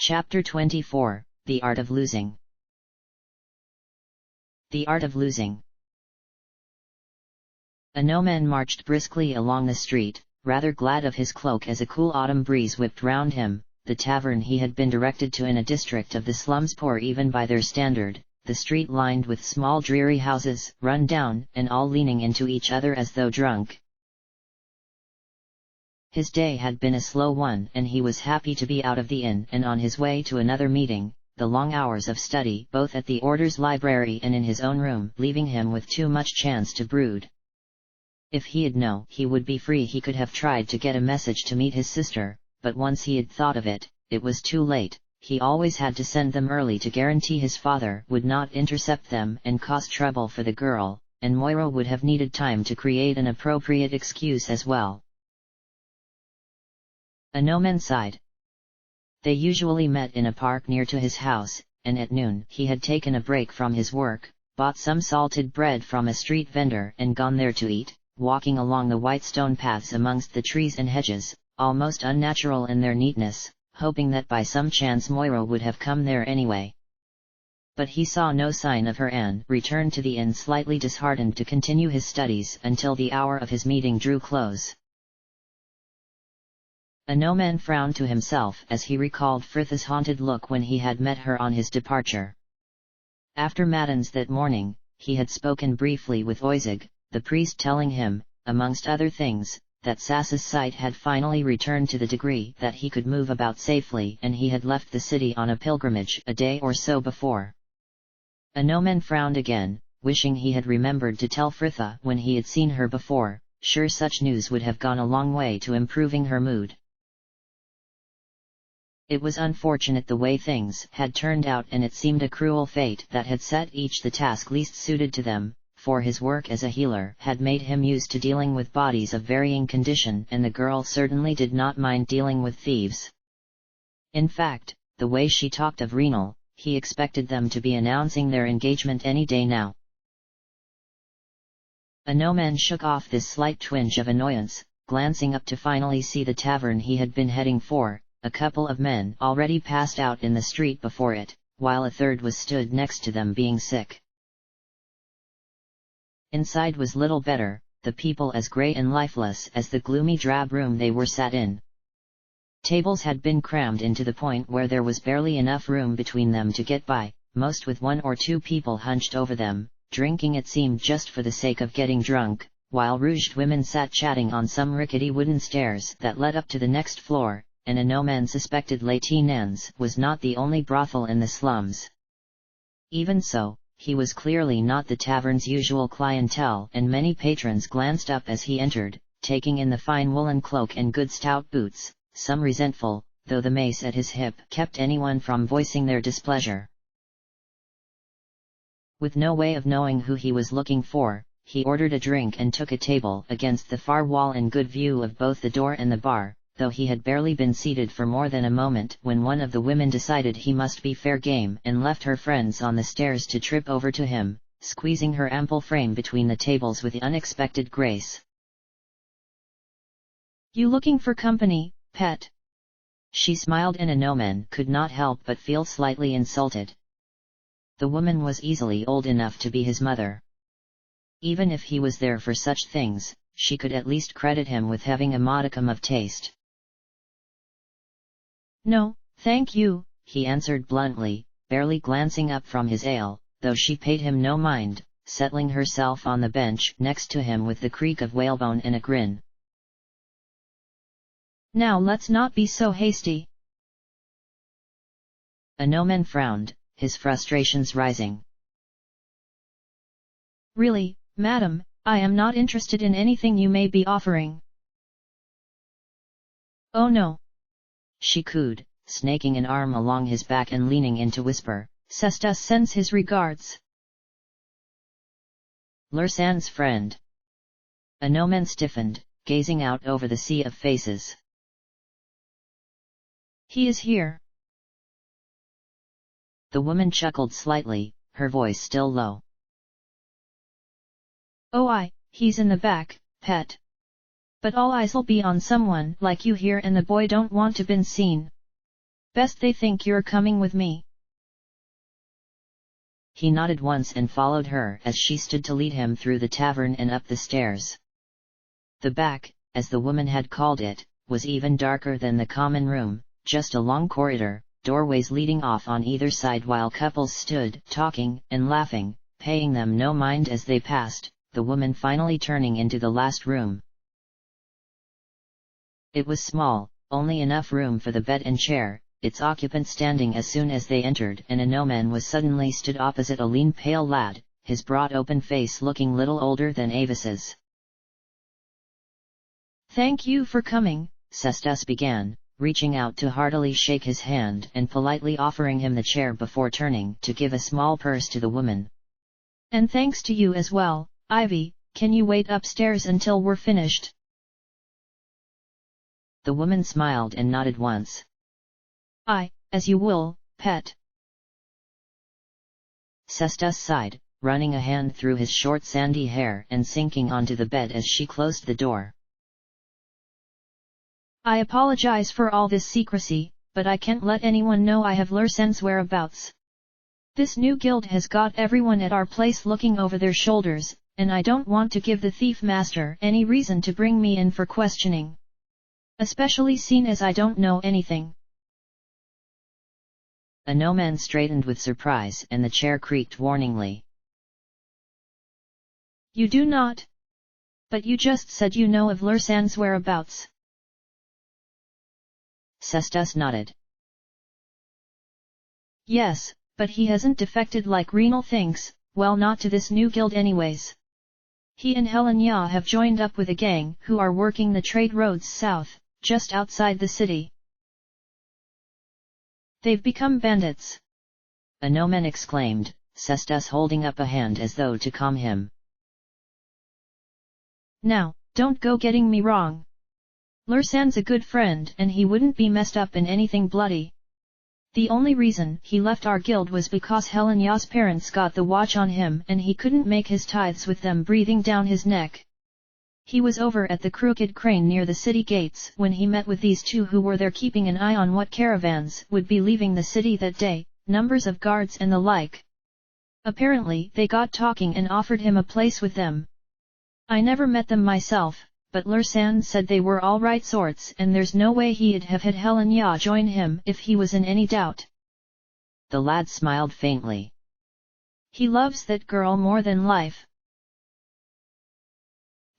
Chapter 24, The Art of Losing. The Art of Losing. A no-man marched briskly along the street, rather glad of his cloak as a cool autumn breeze whipped round him. The tavern he had been directed to in a district of the slums, poor even by their standard, the street lined with small dreary houses, run down, and all leaning into each other as though drunk. His day had been a slow one, and he was happy to be out of the inn and on his way to another meeting. The long hours of study both at the Order's library and in his own room leaving him with too much chance to brood. If he'd known he would be free, he could have tried to get a message to meet his sister, but once he had thought of it, it was too late. He always had to send them early to guarantee his father would not intercept them and cause trouble for the girl, and Moira would have needed time to create an appropriate excuse as well. A no-man sighed. They usually met in a park near to his house, and at noon he had taken a break from his work, bought some salted bread from a street vendor and gone there to eat, walking along the white stone paths amongst the trees and hedges, almost unnatural in their neatness, hoping that by some chance Moira would have come there anyway. But he saw no sign of her and returned to the inn slightly disheartened to continue his studies until the hour of his meeting drew close. A no-man frowned to himself as he recalled Fritha's haunted look when he had met her on his departure. After matins that morning, he had spoken briefly with Oisig, the priest, telling him, amongst other things, that Sassa's sight had finally returned to the degree that he could move about safely, and he had left the city on a pilgrimage a day or so before. A no-man frowned again, wishing he had remembered to tell Fritha when he had seen her before. Sure, such news would have gone a long way to improving her mood. It was unfortunate the way things had turned out, and it seemed a cruel fate that had set each the task least suited to them, for his work as a healer had made him used to dealing with bodies of varying condition, and the girl certainly did not mind dealing with thieves. In fact, the way she talked of Renal, he expected them to be announcing their engagement any day now. A no-man shook off this slight twinge of annoyance, glancing up to finally see the tavern he had been heading for. A couple of men already passed out in the street before it, while a third was stood next to them being sick. Inside was little better, the people as grey and lifeless as the gloomy drab room they were sat in. Tables had been crammed into the point where there was barely enough room between them to get by, most with one or two people hunched over them, drinking it seemed just for the sake of getting drunk, while rouged women sat chatting on some rickety wooden stairs that led up to the next floor. And a no-man suspected Les Tenans was not the only brothel in the slums. Even so, he was clearly not the tavern's usual clientele, and many patrons glanced up as he entered, taking in the fine woolen cloak and good stout boots, some resentful, though the mace at his hip kept anyone from voicing their displeasure. With no way of knowing who he was looking for, he ordered a drink and took a table against the far wall in good view of both the door and the bar, though he had barely been seated for more than a moment when one of the women decided he must be fair game and left her friends on the stairs to trip over to him, squeezing her ample frame between the tables with unexpected grace. "You looking for company, pet?" She smiled, and a no-man could not help but feel slightly insulted. The woman was easily old enough to be his mother. Even if he was there for such things, she could at least credit him with having a modicum of taste. "No, thank you," he answered bluntly, barely glancing up from his ale, though she paid him no mind, settling herself on the bench next to him with the creak of whalebone and a grin. "Now let's not be so hasty." A no-man frowned, his frustrations rising. "Really, madam, I am not interested in anything you may be offering." "Oh no," she cooed, snaking an arm along his back and leaning in to whisper, "Cestus sends his regards." "Lursan's friend." A no-man stiffened, gazing out over the sea of faces. "He is here." The woman chuckled slightly, her voice still low. "Oh he's in the back, pet. But all eyes'll be on someone like you here, and the boy don't want to been seen." Best they think you're coming with me. He nodded once and followed her as she stood to lead him through the tavern and up the stairs. The back, as the woman had called it, was even darker than the common room, just a long corridor, doorways leading off on either side while couples stood, talking and laughing, paying them no mind as they passed, the woman finally turning into the last room. It was small, only enough room for the bed and chair, its occupant standing as soon as they entered, and a gnomon was suddenly stood opposite a lean pale lad, his broad open face looking little older than Avis's. Thank you for coming, Cestus began, reaching out to heartily shake his hand and politely offering him the chair before turning to give a small purse to the woman. And thanks to you as well, Ivy. Can you wait upstairs until we're finished? The woman smiled and nodded once. As you will, pet. Cestus sighed, running a hand through his short sandy hair and sinking onto the bed as she closed the door. I apologize for all this secrecy, but I can't let anyone know I have Lursen's whereabouts. This new guild has got everyone at our place looking over their shoulders, and I don't want to give the thief master any reason to bring me in for questioning. Especially seeing as I don't know anything. A gnomon straightened with surprise and the chair creaked warningly. You do not? But you just said you know of Lursen's whereabouts. Cestus nodded. Yes, but he hasn't defected like Renal thinks, well not to this new guild anyways. He and Helenya have joined up with a gang who are working the trade roads south, just outside the city. They've become bandits. A gnomon exclaimed, Cestus holding up a hand as though to calm him. Now, don't go getting me wrong. Lursen's a good friend and he wouldn't be messed up in anything bloody. The only reason he left our guild was because Helenya's parents got the watch on him and he couldn't make his tithes with them breathing down his neck. He was over at the Crooked Crane near the city gates when he met with these two who were there keeping an eye on what caravans would be leaving the city that day, numbers of guards and the like. Apparently they got talking and offered him a place with them. I never met them myself, but Lursen said they were all right sorts and there's no way he'd have had Helenya join him if he was in any doubt. The lad smiled faintly. He loves that girl more than life.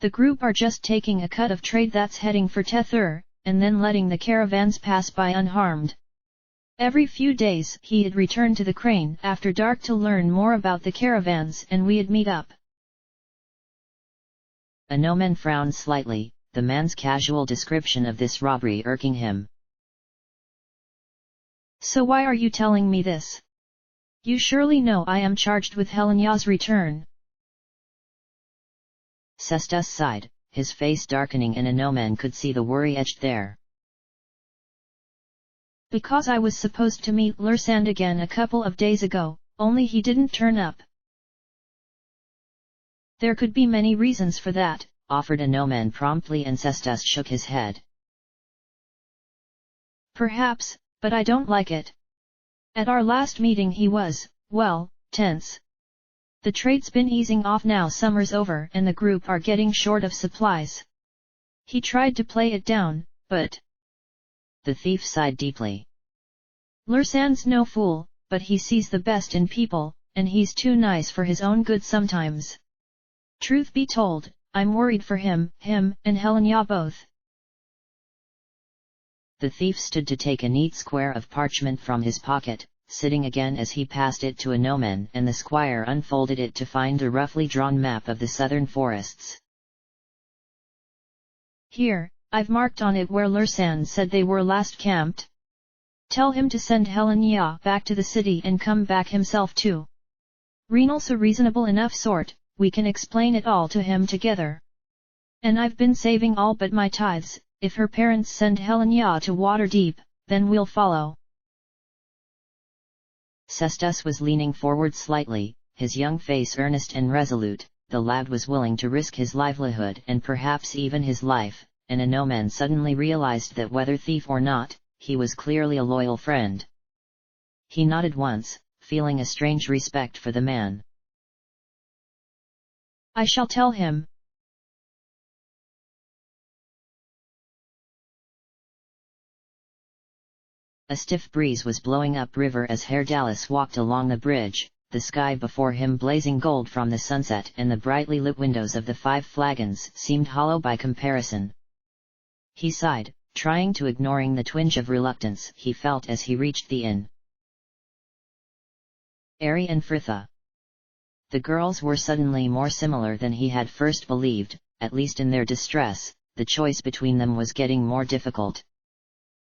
The group are just taking a cut of trade that's heading for Tethur, and then letting the caravans pass by unharmed. Every few days he'd return to the crane after dark to learn more about the caravans and we'd meet up. A gnomon frowned slightly, the man's casual description of this robbery irking him. So why are you telling me this? You surely know I am charged with Helenya's return. Cestus sighed, his face darkening and a gnomon could see the worry etched there. Because I was supposed to meet Lursen again a couple of days ago, only he didn't turn up. There could be many reasons for that, offered a gnomon promptly, and Cestus shook his head. Perhaps, but I don't like it. At our last meeting he was, well, tense. The trade's been easing off now, summer's over and the group are getting short of supplies. He tried to play it down, but... The thief sighed deeply. Lursen's no fool, but he sees the best in people, and he's too nice for his own good sometimes. Truth be told, I'm worried for him and Helenya both. The thief stood to take a neat square of parchment from his pocket, sitting again as he passed it to a gnomon, and the squire unfolded it to find a roughly drawn map of the southern forests. Here, I've marked on it where Lursen said they were last camped. Tell him to send Helenya back to the city and come back himself too. Renal's a reasonable enough sort, we can explain it all to him together. And I've been saving all but my tithes, if her parents send Helenya to Waterdeep, then we'll follow. Cestus was leaning forward slightly, his young face earnest and resolute. The lad was willing to risk his livelihood and perhaps even his life, and a gnomon suddenly realized that whether thief or not, he was clearly a loyal friend. He nodded once, feeling a strange respect for the man. I shall tell him. A stiff breeze was blowing upriver as Herr Dallas walked along the bridge, the sky before him blazing gold from the sunset, and the brightly lit windows of the 5 flagons seemed hollow by comparison. He sighed, trying to ignoring the twinge of reluctance he felt as he reached the inn. Ari and Fritha. The girls were suddenly more similar than he had first believed, at least in their distress. The choice between them was getting more difficult.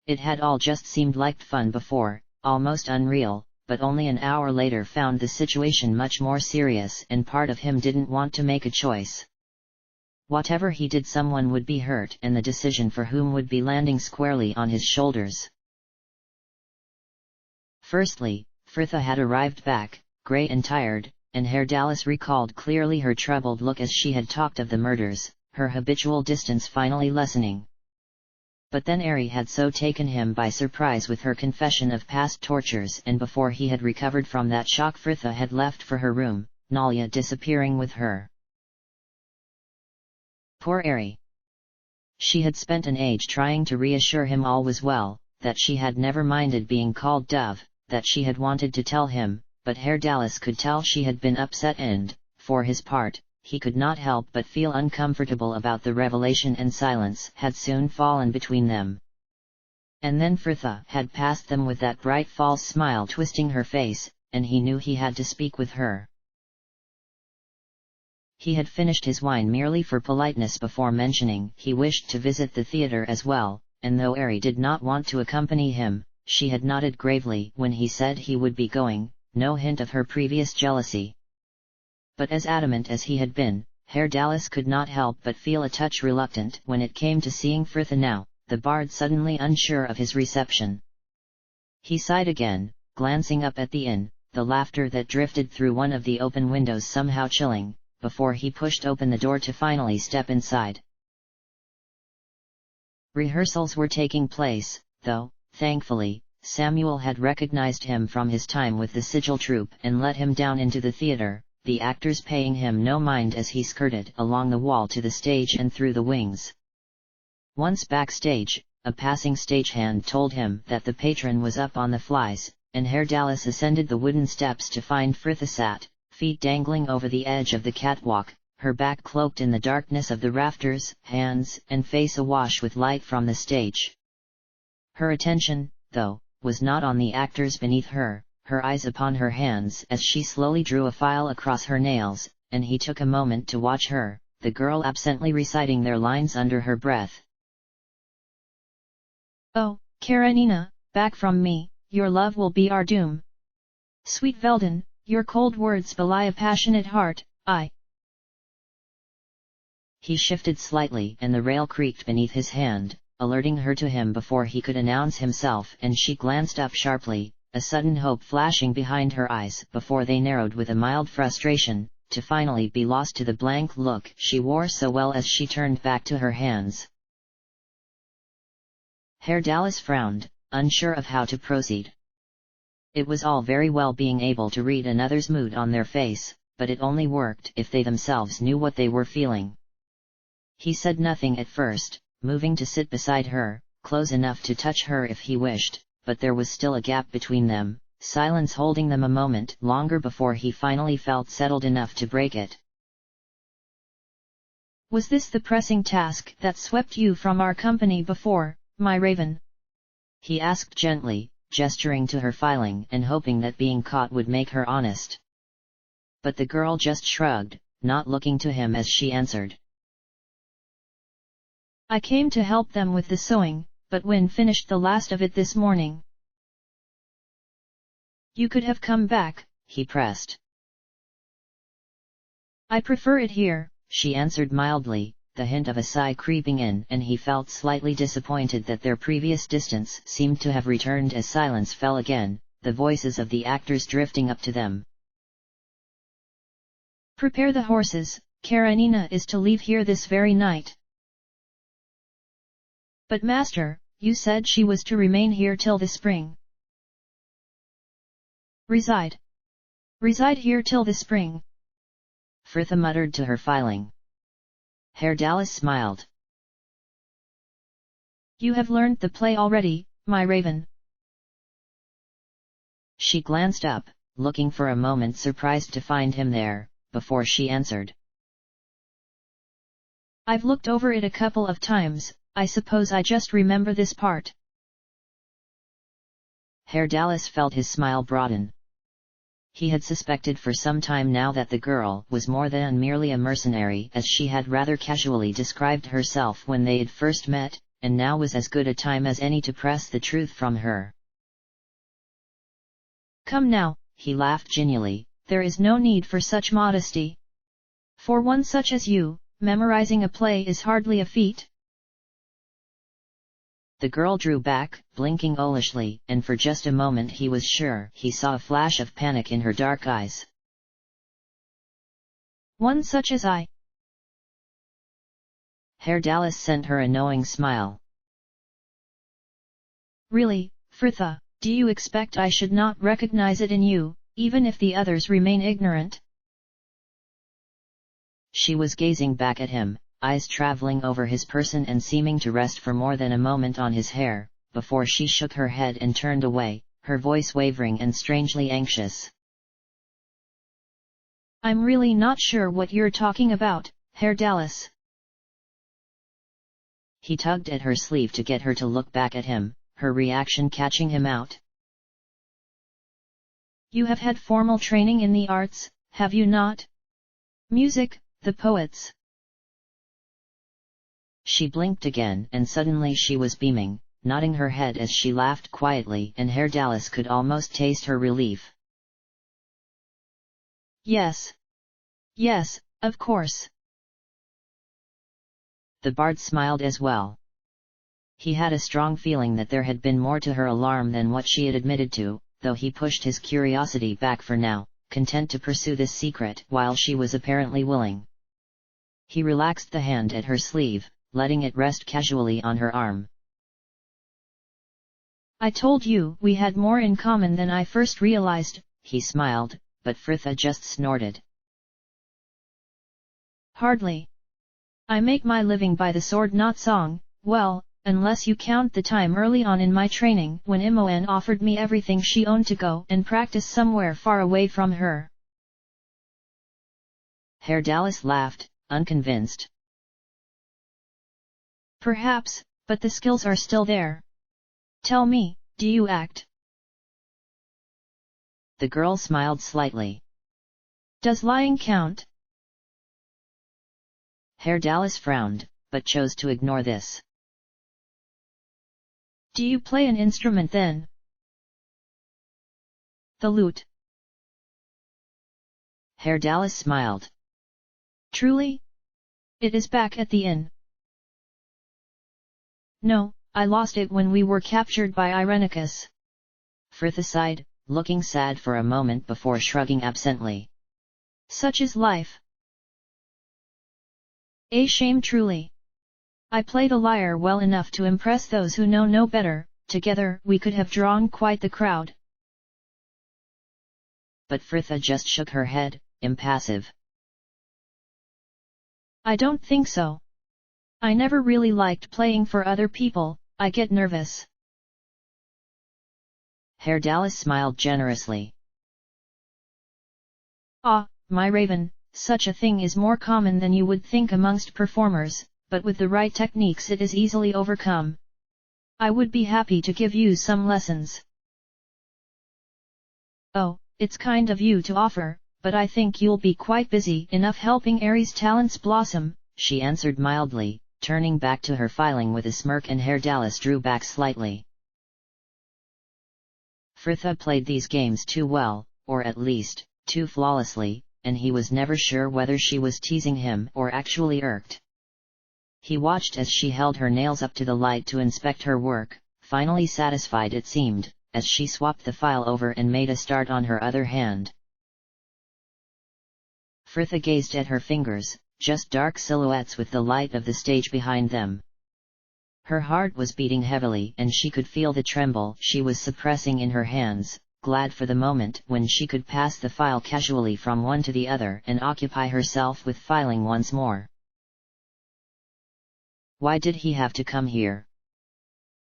It had all just seemed like fun before, almost unreal, but only an hour later found the situation much more serious, and part of him didn't want to make a choice. Whatever he did, someone would be hurt, and the decision for whom would be landing squarely on his shoulders. Firstly, Fritha had arrived back, grey and tired, and Herr Dallas recalled clearly her troubled look as she had talked of the murders, her habitual distance finally lessening. But then Ari had so taken him by surprise with her confession of past tortures, and before he had recovered from that shock Fritha had left for her room, Nalia disappearing with her. Poor Ari. She had spent an age trying to reassure him all was well, that she had never minded being called Dove, that she had wanted to tell him, but Herr Dallas could tell she had been upset and, for his part, he could not help but feel uncomfortable about the revelation, and silence had soon fallen between them. And then Fritha had passed them with that bright false smile twisting her face, and he knew he had to speak with her. He had finished his wine merely for politeness before mentioning he wished to visit the theatre as well, and though Ari did not want to accompany him, she had nodded gravely when he said he would be going, no hint of her previous jealousy. But as adamant as he had been, Herr Dallas could not help but feel a touch reluctant when it came to seeing Fritha now, the bard suddenly unsure of his reception. He sighed again, glancing up at the inn, the laughter that drifted through one of the open windows somehow chilling, before he pushed open the door to finally step inside. Rehearsals were taking place, though, thankfully, Samuel had recognized him from his time with the Sigil troupe and let him down into the theatre, the actors paying him no mind as he skirted along the wall to the stage and through the wings. Once backstage, a passing stagehand told him that the patron was up on the flies, and Herr Dallas ascended the wooden steps to find Fritha sat, feet dangling over the edge of the catwalk, her back cloaked in the darkness of the rafters, hands and face awash with light from the stage. Her attention, though, was not on the actors beneath her eyes upon her hands as she slowly drew a file across her nails, and he took a moment to watch her, the girl absently reciting their lines under her breath. Oh, Karenina, back from me, your love will be our doom. Sweet Velden, your cold words belie a passionate heart, He shifted slightly and the rail creaked beneath his hand, alerting her to him before he could announce himself, and she glanced up sharply, a sudden hope flashing behind her eyes before they narrowed with a mild frustration, to finally be lost to the blank look she wore so well as she turned back to her hands. Herr Dallas frowned, unsure of how to proceed. It was all very well being able to read another's mood on their face, but it only worked if they themselves knew what they were feeling. He said nothing at first, moving to sit beside her, close enough to touch her if he wished, but there was still a gap between them, silence holding them a moment longer before he finally felt settled enough to break it. Was this the pressing task that swept you from our company before, my raven? He asked gently, gesturing to her filing and hoping that being caught would make her honest. But the girl just shrugged, not looking to him as she answered. I came to help them with the sewing, but Win finished the last of it this morning. You could have come back, he pressed. I prefer it here, she answered mildly, the hint of a sigh creeping in, and he felt slightly disappointed that their previous distance seemed to have returned as silence fell again, the voices of the actors drifting up to them. Prepare the horses, Karenina is to leave here this very night. But master, you said she was to remain here till the spring. Reside. Reside here till the spring. Fritha muttered to her filing. Herr Dallas smiled. You have learned the play already, my raven. She glanced up, looking for a moment surprised to find him there, before she answered. I've looked over it a couple of times, I suppose I just remember this part. Herr Dallas felt his smile broaden. He had suspected for some time now that the girl was more than merely a mercenary, as she had rather casually described herself when they had first met, and now was as good a time as any to press the truth from her. Come now, he laughed genially, there is no need for such modesty. For one such as you, memorizing a play is hardly a feat. The girl drew back, blinking owlishly, and for just a moment he was sure he saw a flash of panic in her dark eyes. One such as I. Herr Dallas sent her a knowing smile. Really, Fritha, do you expect I should not recognize it in you, even if the others remain ignorant? She was gazing back at him, eyes traveling over his person and seeming to rest for more than a moment on his hair, before she shook her head and turned away, her voice wavering and strangely anxious. I'm really not sure what you're talking about, Herr Dallas. He tugged at her sleeve to get her to look back at him, her reaction catching him out. You have had formal training in the arts, have you not? Music, the poets. She blinked again and suddenly she was beaming, nodding her head as she laughed quietly, and Herr Dallas could almost taste her relief. Yes. Yes, of course. The bard smiled as well. He had a strong feeling that there had been more to her alarm than what she had admitted to, though he pushed his curiosity back for now, content to pursue this secret while she was apparently willing. He relaxed the hand at her sleeve, letting it rest casually on her arm. I told you we had more in common than I first realized, he smiled, but Fritha just snorted. Hardly. I make my living by the sword, not song, well, unless you count the time early on in my training when Imoen offered me everything she owned to go and practice somewhere far away from her. Herr Dallas laughed, unconvinced. Perhaps, but the skills are still there. Tell me, do you act? The girl smiled slightly. Does lying count? Herr Dallas frowned, but chose to ignore this. Do you play an instrument then? The lute. Herr Dallas smiled. Truly? It is back at the inn. No, I lost it when we were captured by Irenicus. Fritha sighed, looking sad for a moment before shrugging absently. Such is life. A shame truly. I played a lyre well enough to impress those who know no better, together we could have drawn quite the crowd. But Fritha just shook her head, impassive. I don't think so. I never really liked playing for other people, I get nervous. Herr Dallas smiled generously. Ah, my raven, such a thing is more common than you would think amongst performers, but with the right techniques it is easily overcome. I would be happy to give you some lessons. Oh, it's kind of you to offer, but I think you'll be quite busy enough helping Aries' talents blossom, she answered mildly, turning back to her filing with a smirk, and Herr Dallas drew back slightly. Fritha played these games too well, or at least, too flawlessly, and he was never sure whether she was teasing him or actually irked. He watched as she held her nails up to the light to inspect her work, finally satisfied it seemed, as she swapped the file over and made a start on her other hand. Fritha gazed at her fingers, just dark silhouettes with the light of the stage behind them. Her heart was beating heavily and she could feel the tremble she was suppressing in her hands, glad for the moment when she could pass the file casually from one to the other and occupy herself with filing once more. Why did he have to come here?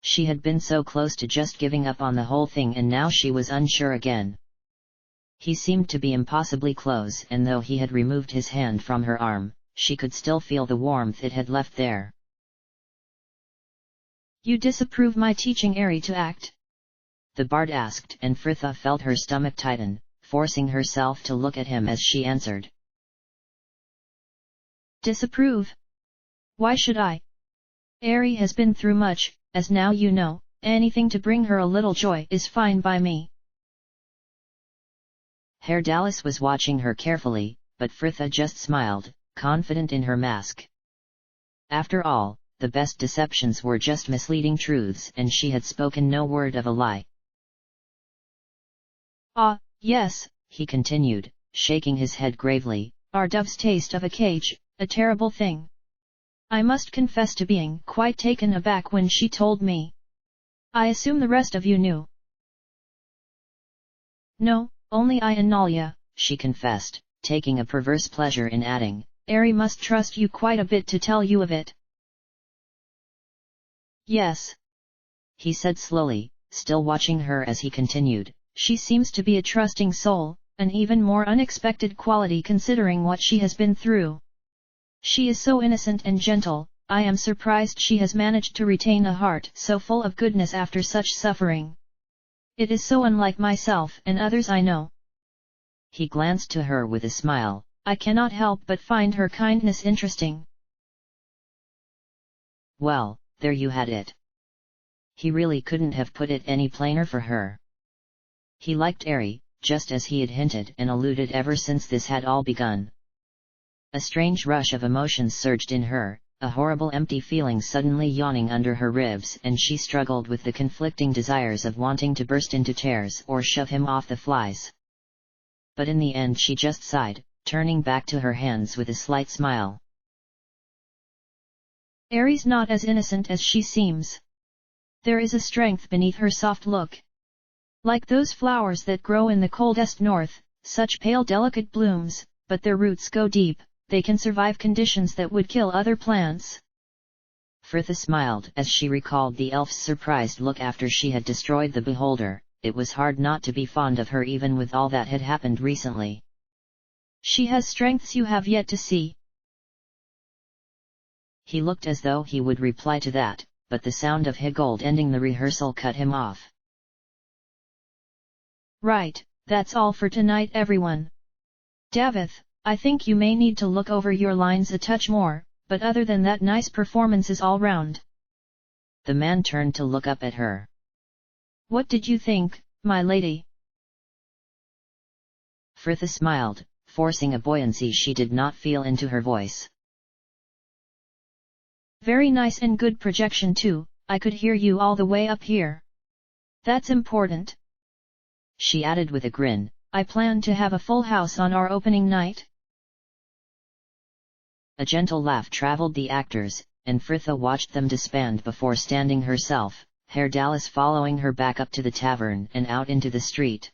She had been so close to just giving up on the whole thing and now she was unsure again. He seemed to be impossibly close and though he had removed his hand from her arm, she could still feel the warmth it had left there. You disapprove my teaching Ari to act? The bard asked and Fritha felt her stomach tighten, forcing herself to look at him as she answered. Disapprove? Why should I? Ari has been through much, as now you know, anything to bring her a little joy is fine by me. Herr Dallas was watching her carefully, but Fritha just smiled, confident in her mask. After all, the best deceptions were just misleading truths and she had spoken no word of a lie. Ah, yes, he continued, shaking his head gravely, our dove's taste of a cage, a terrible thing. I must confess to being quite taken aback when she told me. I assume the rest of you knew. No, only I and Nalia, she confessed, taking a perverse pleasure in adding, Ari must trust you quite a bit to tell you of it. Yes, he said slowly, still watching her as he continued, she seems to be a trusting soul, an even more unexpected quality considering what she has been through. She is so innocent and gentle, I am surprised she has managed to retain a heart so full of goodness after such suffering. It is so unlike myself and others I know. He glanced to her with a smile, I cannot help but find her kindness interesting. Well, there you had it. He really couldn't have put it any plainer for her. He liked Ari, just as he had hinted and alluded ever since this had all begun. A strange rush of emotions surged in her, a horrible empty feeling suddenly yawning under her ribs and she struggled with the conflicting desires of wanting to burst into tears or shove him off the flies. But in the end she just sighed, turning back to her hands with a slight smile. Ari's not as innocent as she seems. There is a strength beneath her soft look. Like those flowers that grow in the coldest north, such pale delicate blooms, but their roots go deep. They can survive conditions that would kill other plants. Fritha smiled as she recalled the elf's surprised look after she had destroyed the beholder. It was hard not to be fond of her even with all that had happened recently. She has strengths you have yet to see. He looked as though he would reply to that, but the sound of Higold ending the rehearsal cut him off. Right, that's all for tonight everyone. Davith, I think you may need to look over your lines a touch more, but other than that nice performances all round. The man turned to look up at her. What did you think, my lady? Fritha smiled, forcing a buoyancy she did not feel into her voice. Very nice and good projection too, I could hear you all the way up here. That's important. She added with a grin, I plan to have a full house on our opening night. A gentle laugh traveled the actors, and Fritha watched them disband before standing herself, Herr Dallas following her back up to the tavern and out into the street.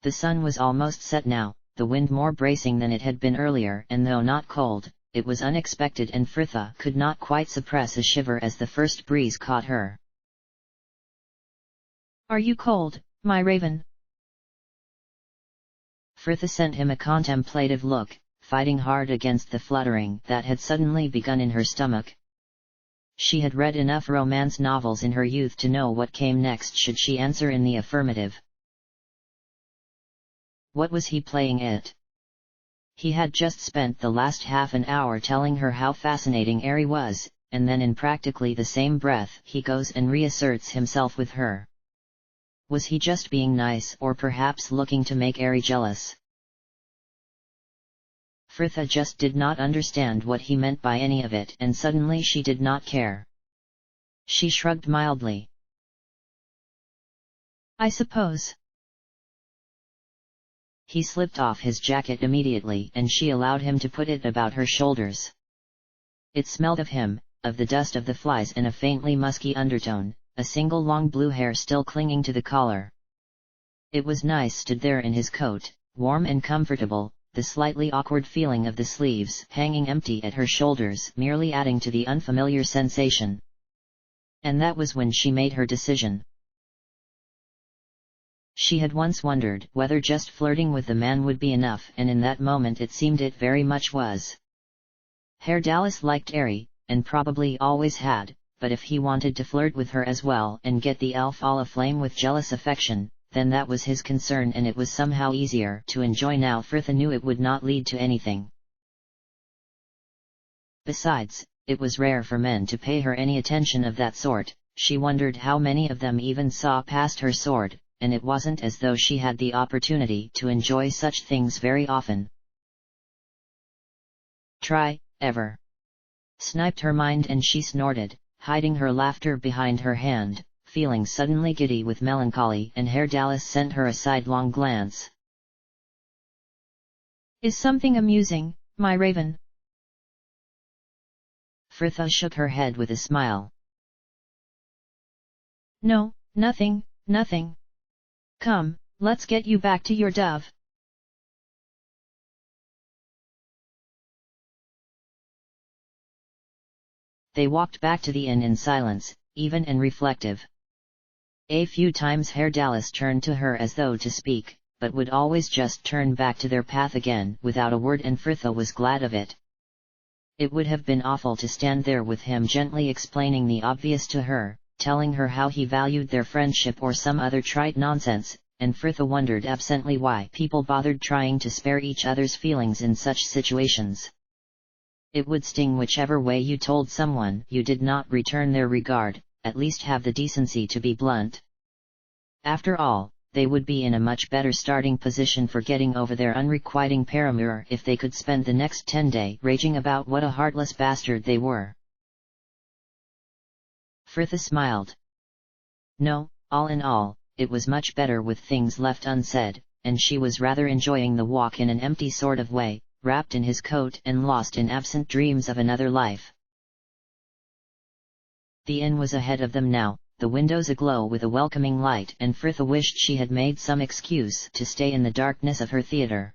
The sun was almost set now, the wind more bracing than it had been earlier and though not cold, it was unexpected and Fritha could not quite suppress a shiver as the first breeze caught her. Are you cold, my raven? Fritha sent him a contemplative look, fighting hard against the fluttering that had suddenly begun in her stomach. She had read enough romance novels in her youth to know what came next should she answer in the affirmative. What was he playing at? He had just spent the last half an hour telling her how fascinating Ari was, and then in practically the same breath he goes and reasserts himself with her. Was he just being nice or perhaps looking to make Ari jealous? Fritha just did not understand what he meant by any of it and suddenly she did not care. She shrugged mildly. I suppose. He slipped off his jacket immediately and she allowed him to put it about her shoulders. It smelled of him, of the dust of the flies and a faintly musky undertone, a single long blue hair still clinging to the collar. It was nice stood there in his coat, warm and comfortable, the slightly awkward feeling of the sleeves hanging empty at her shoulders merely adding to the unfamiliar sensation. And that was when she made her decision. She had once wondered whether just flirting with the man would be enough, and in that moment it seemed it very much was. Herr Dallas liked Ari, and probably always had, but if he wanted to flirt with her as well and get the elf all aflame with jealous affection, then that was his concern, and it was somehow easier to enjoy now. Frithia knew it would not lead to anything. Besides, it was rare for men to pay her any attention of that sort. She wondered how many of them even saw past her sword, and it wasn't as though she had the opportunity to enjoy such things very often. Try, ever? Sniped her mind, and she snorted, hiding her laughter behind her hand, feeling suddenly giddy with melancholy, and Herr Dallas sent her a sidelong glance. Is something amusing, my raven? Frithia shook her head with a smile. No, nothing, nothing. Come, let's get you back to your dove. They walked back to the inn in silence, even and reflective. A few times Herr Dallas turned to her as though to speak, but would always just turn back to their path again without a word, and Frithia was glad of it. It would have been awful to stand there with him gently explaining the obvious to her, telling her how he valued their friendship or some other trite nonsense, and Frithia wondered absently why people bothered trying to spare each other's feelings in such situations. It would sting whichever way you told someone you did not return their regard, at least have the decency to be blunt. After all, they would be in a much better starting position for getting over their unrequiting paramour if they could spend the next 10 days raging about what a heartless bastard they were. Frithia smiled. No, all in all, it was much better with things left unsaid, and she was rather enjoying the walk in an empty sort of way, wrapped in his coat and lost in absent dreams of another life. The inn was ahead of them now, the windows aglow with a welcoming light, and Frithia wished she had made some excuse to stay in the darkness of her theatre.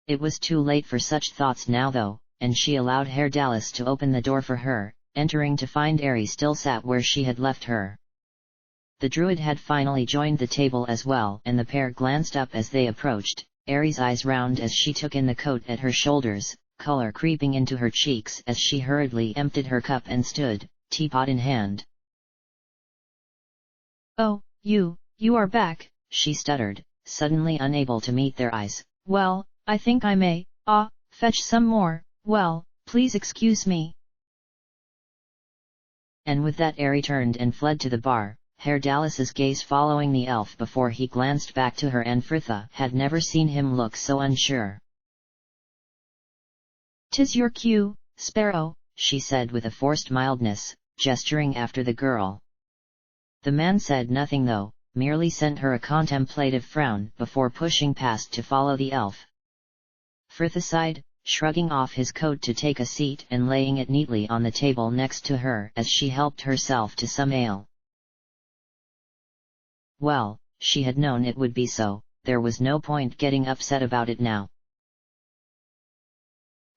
It was too late for such thoughts now though, and she allowed Herr Dallas to open the door for her, entering to find Ari still sat where she had left her. The druid had finally joined the table as well, and the pair glanced up as they approached, Ari's eyes round as she took in the coat at her shoulders, color creeping into her cheeks as she hurriedly emptied her cup and stood, teapot in hand. Oh, you are back, she stuttered, suddenly unable to meet their eyes. Well, I think I may, fetch some more. Well, please excuse me. And with that Ari turned and fled to the bar, Herr Dallas's gaze following the elf before he glanced back to her, and Frithia had never seen him look so unsure. "'Tis your cue, Sparrow," she said with a forced mildness, gesturing after the girl. The man said nothing though, merely sent her a contemplative frown before pushing past to follow the elf. Frithia sighed, shrugging off his coat to take a seat and laying it neatly on the table next to her as she helped herself to some ale. Well, she had known it would be so, there was no point getting upset about it now.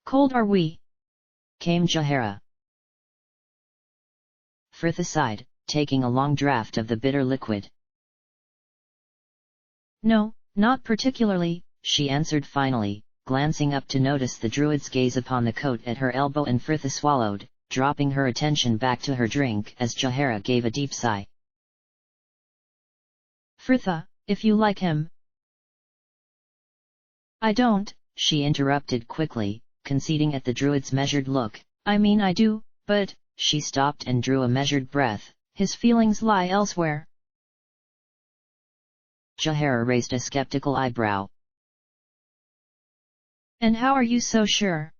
"Cold are we?" came Jahara. Frithia sighed, taking a long draught of the bitter liquid. "No, not particularly," she answered finally, glancing up to notice the druid's gaze upon the coat at her elbow, and Frithia swallowed, dropping her attention back to her drink as Jahara gave a deep sigh. "Frithia, if you like him." "I don't," she interrupted quickly, conceding at the druid's measured look. "I mean I do, but—" she stopped and drew a measured breath. "His feelings lie elsewhere." Jahara raised a skeptical eyebrow. "And how are you so sure?"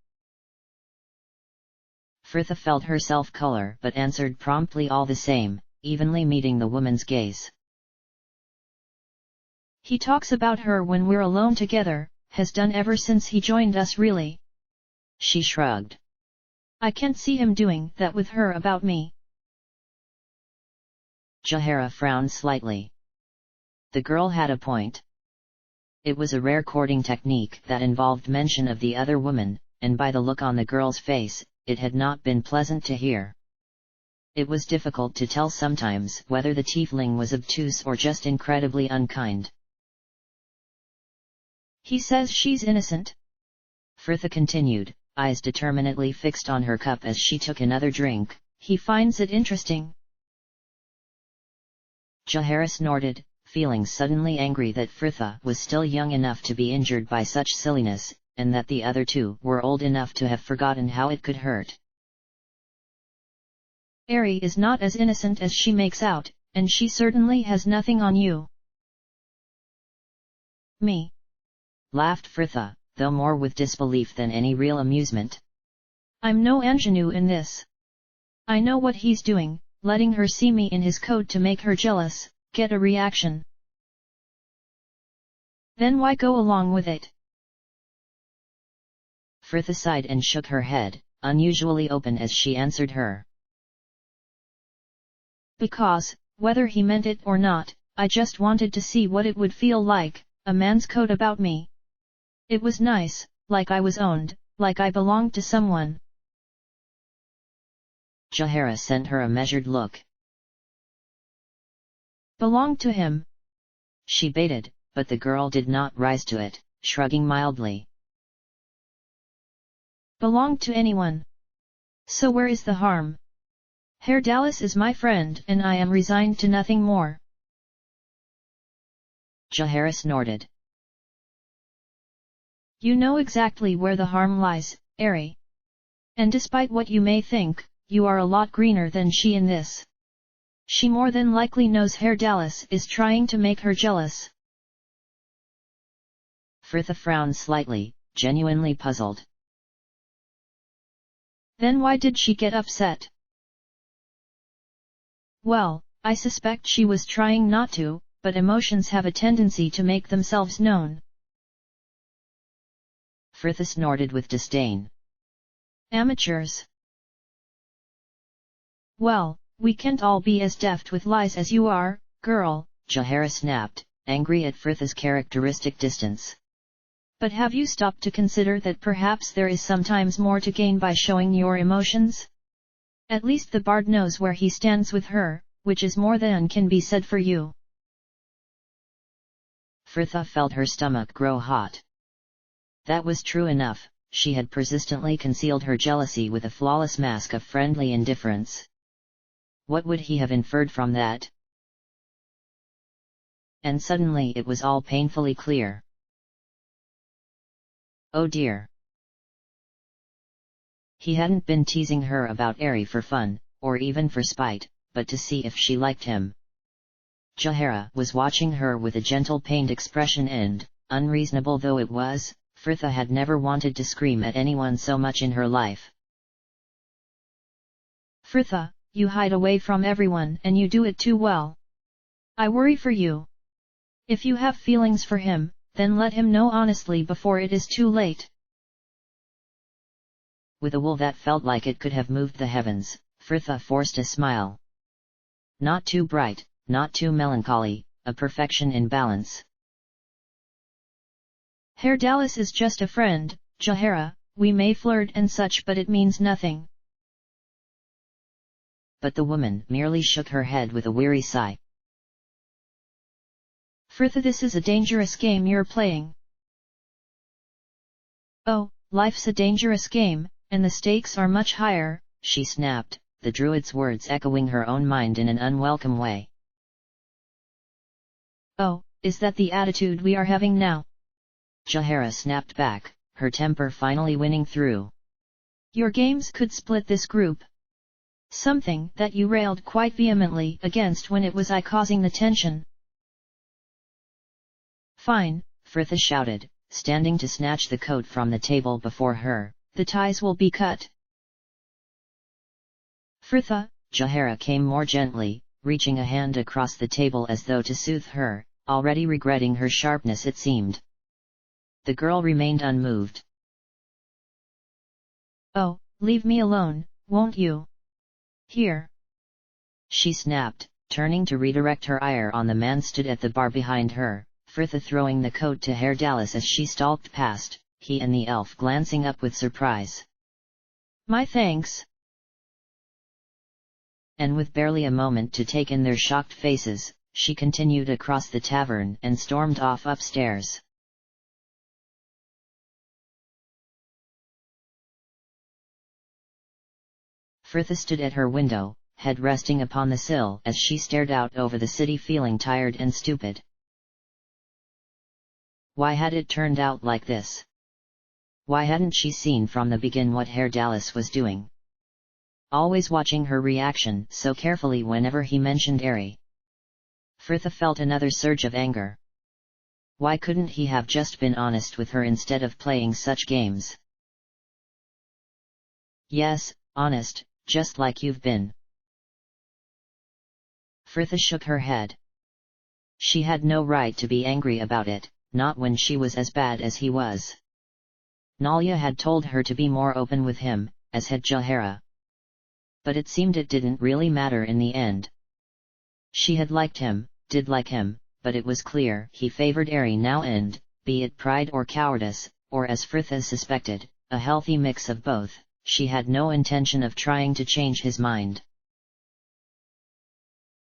Frithia felt herself color but answered promptly all the same, evenly meeting the woman's gaze. "He talks about her when we're alone together, has done ever since he joined us really." She shrugged. I can't see him doing that with her about me. Jahara frowned slightly. The girl had a point. It was a rare courting technique that involved mention of the other woman, and by the look on the girl's face, it had not been pleasant to hear. It was difficult to tell sometimes whether the tiefling was obtuse or just incredibly unkind. He says she's innocent. Frithha continued, eyes determinedly fixed on her cup as she took another drink. He finds it interesting. Jahara snorted, feeling suddenly angry that Frithha was still young enough to be injured by such silliness, and that the other two were old enough to have forgotten how it could hurt. Ari is not as innocent as she makes out, and she certainly has nothing on you. Me? Laughed Frithha, though more with disbelief than any real amusement. I'm no ingenue in this. I know what he's doing, letting her see me in his coat to make her jealous, get a reaction. Then why go along with it? Frithha sighed and shook her head, unusually open as she answered her. Because, whether he meant it or not, I just wanted to see what it would feel like, a man's coat about me. It was nice, like I was owned, like I belonged to someone. Jahara sent her a measured look. Belonged to him? She baited, but the girl did not rise to it, shrugging mildly. Belonged to anyone. So where is the harm? Herr Dallas is my friend and I am resigned to nothing more. Jahara snorted. You know exactly where the harm lies, Ari. And despite what you may think, you are a lot greener than she in this. She more than likely knows Herr Dallas is trying to make her jealous. Frithha frowned slightly, genuinely puzzled. Then why did she get upset? Well, I suspect she was trying not to, but emotions have a tendency to make themselves known. Frithha snorted with disdain. Amateurs. Well, we can't all be as deft with lies as you are, girl, Jahara snapped, angry at Fritha's characteristic distance. But have you stopped to consider that perhaps there is sometimes more to gain by showing your emotions? At least the bard knows where he stands with her, which is more than can be said for you. Frithha felt her stomach grow hot. That was true enough, she had persistently concealed her jealousy with a flawless mask of friendly indifference. What would he have inferred from that? And suddenly it was all painfully clear. Oh dear. He hadn't been teasing her about Ari for fun, or even for spite, but to see if she liked him. Jahara was watching her with a gentle pained expression and, unreasonable though it was, Frithha had never wanted to scream at anyone so much in her life. Frithha, you hide away from everyone and you do it too well. I worry for you. If you have feelings for him, then let him know honestly before it is too late. With a will that felt like it could have moved the heavens, Frithha forced a smile. Not too bright, not too melancholy, a perfection in balance. Herr Dallas is just a friend, Jahara, we may flirt and such but it means nothing. But the woman merely shook her head with a weary sigh. Frithha, this is a dangerous game you're playing. Oh, life's a dangerous game, and the stakes are much higher, she snapped, the druid's words echoing her own mind in an unwelcome way. Oh, is that the attitude we are having now? Jahara snapped back, her temper finally winning through. Your games could split this group. Something that you railed quite vehemently against when it was I causing the tension. Fine, Frithha shouted, standing to snatch the coat from the table before her. The ties will be cut. Frithha, Jahara came more gently, reaching a hand across the table as though to soothe her, already regretting her sharpness it seemed. The girl remained unmoved. Oh, leave me alone, won't you? Here! She snapped, turning to redirect her ire on the man stood at the bar behind her, Frithha throwing the coat to Herr Dallas as she stalked past, he and the elf glancing up with surprise. My thanks! And with barely a moment to take in their shocked faces, she continued across the tavern and stormed off upstairs. Frithha stood at her window, head resting upon the sill as she stared out over the city feeling tired and stupid. Why had it turned out like this? Why hadn't she seen from the begin what Herr Dallas was doing? Always watching her reaction so carefully whenever he mentioned Ari. Frithha felt another surge of anger. Why couldn't he have just been honest with her instead of playing such games? Yes, honest, just like you've been. Frithha shook her head. She had no right to be angry about it, not when she was as bad as he was. Nalya had told her to be more open with him, as had Jahara. But it seemed it didn't really matter in the end. She had liked him, did like him, but it was clear he favored Ari now and, be it pride or cowardice, or as Frithha suspected, a healthy mix of both, she had no intention of trying to change his mind.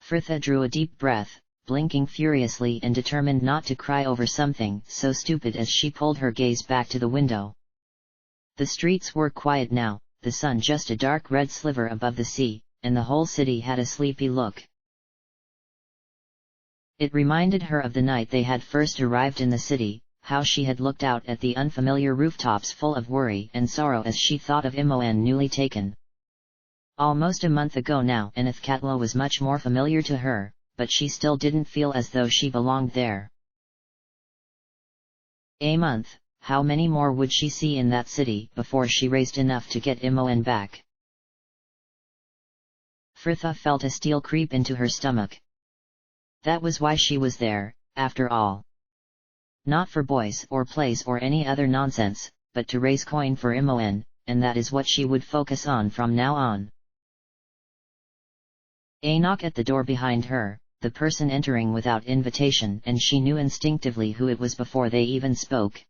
Frithha drew a deep breath, blinking furiously and determined not to cry over something so stupid as she pulled her gaze back to the window. The streets were quiet now, the sun just a dark red sliver above the sea, and the whole city had a sleepy look. It reminded her of the night they had first arrived in the city, how she had looked out at the unfamiliar rooftops full of worry and sorrow as she thought of Imoen newly taken. Almost a month ago now Enithkatla was much more familiar to her, but she still didn't feel as though she belonged there. A month, how many more would she see in that city before she raised enough to get Imoen back? Frithha felt a steel creep into her stomach. That was why she was there, after all. Not for boys or plays or any other nonsense, but to raise coin for Imoen, and that is what she would focus on from now on. A knock at the door behind her, the person entering without invitation, and she knew instinctively who it was before they even spoke.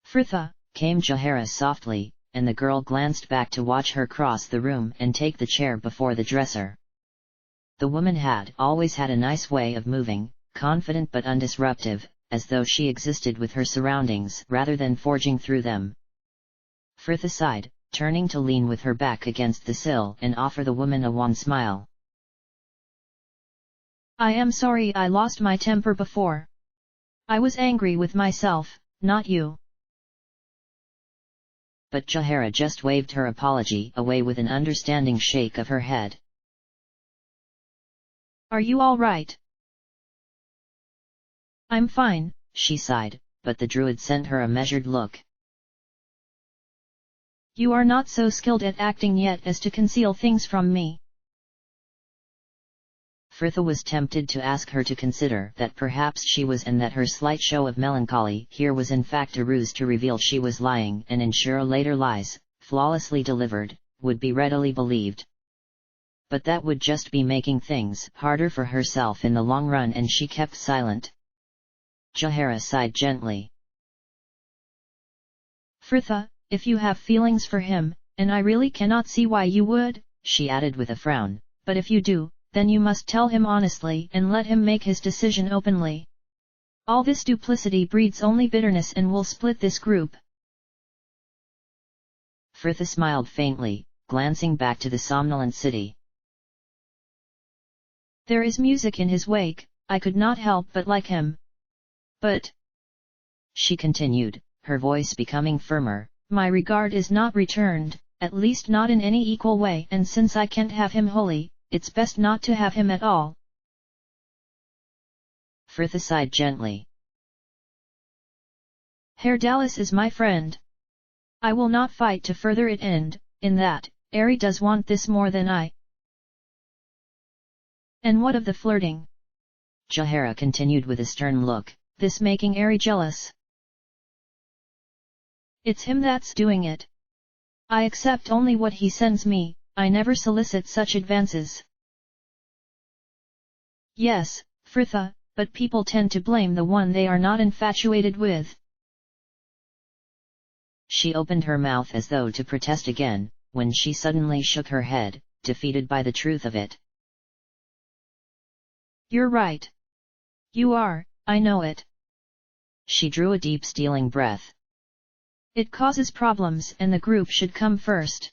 Frithha, came Jahara softly, and the girl glanced back to watch her cross the room and take the chair before the dresser. The woman had always had a nice way of moving, confident but undisruptive, as though she existed with her surroundings rather than forging through them. Frithha sighed, turning to lean with her back against the sill and offer the woman a wan smile. I am sorry I lost my temper before. I was angry with myself, not you. But Jahara just waved her apology away with an understanding shake of her head. Are you all right? I'm fine, she sighed, but the druid sent her a measured look. You are not so skilled at acting yet as to conceal things from me. Frithha was tempted to ask her to consider that perhaps she was and that her slight show of melancholy here was in fact a ruse to reveal she was lying and ensure later lies, flawlessly delivered, would be readily believed. But that would just be making things harder for herself in the long run, and she kept silent. Jahara sighed gently. Frithha, if you have feelings for him, and I really cannot see why you would, she added with a frown, but if you do, then you must tell him honestly and let him make his decision openly. All this duplicity breeds only bitterness and will split this group. Frithha smiled faintly, glancing back to the somnolent city. There is music in his wake, I could not help but like him. But, she continued, her voice becoming firmer, my regard is not returned, at least not in any equal way, and since I can't have him wholly, it's best not to have him at all. Frithha sighed gently. Herr Dallas is my friend. I will not fight to further it, and, in that, Ari does want this more than I. And what of the flirting? Jahara continued with a stern look. This making Ari jealous. It's him that's doing it. I accept only what he sends me, I never solicit such advances. Yes, Fritha, but people tend to blame the one they are not infatuated with. She opened her mouth as though to protest again, when she suddenly shook her head, defeated by the truth of it. You're right. You are, I know it. She drew a deep stealing breath. It causes problems and the group should come first.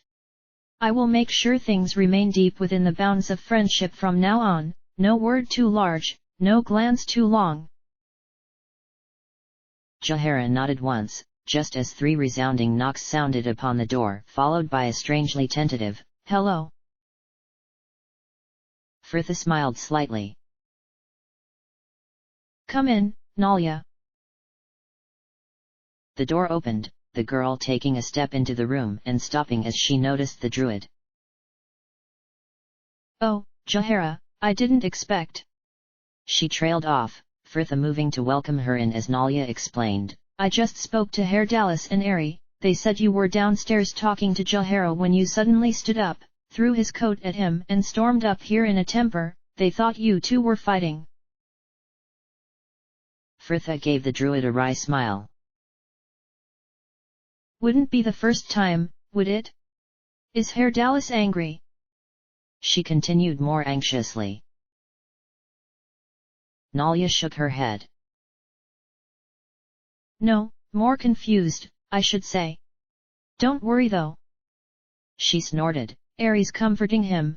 I will make sure things remain deep within the bounds of friendship from now on, no word too large, no glance too long. Jahara nodded once, just as 3 resounding knocks sounded upon the door, followed by a strangely tentative, "Hello." Fritha smiled slightly. Come in, Nalya. The door opened, the girl taking a step into the room and stopping as she noticed the druid. Oh, Jahara, I didn't expect. She trailed off, Fritha moving to welcome her in as Nalya explained. I just spoke to Herr Dallas and Ari, they said you were downstairs talking to Jahara when you suddenly stood up, threw his coat at him and stormed up here in a temper, they thought you two were fighting. Fritha gave the druid a wry smile. Wouldn't be the first time, would it? Is Herr Dallas angry? She continued more anxiously. Nalya shook her head. No, more confused, I should say. Don't worry though. She snorted. Ari's comforting him.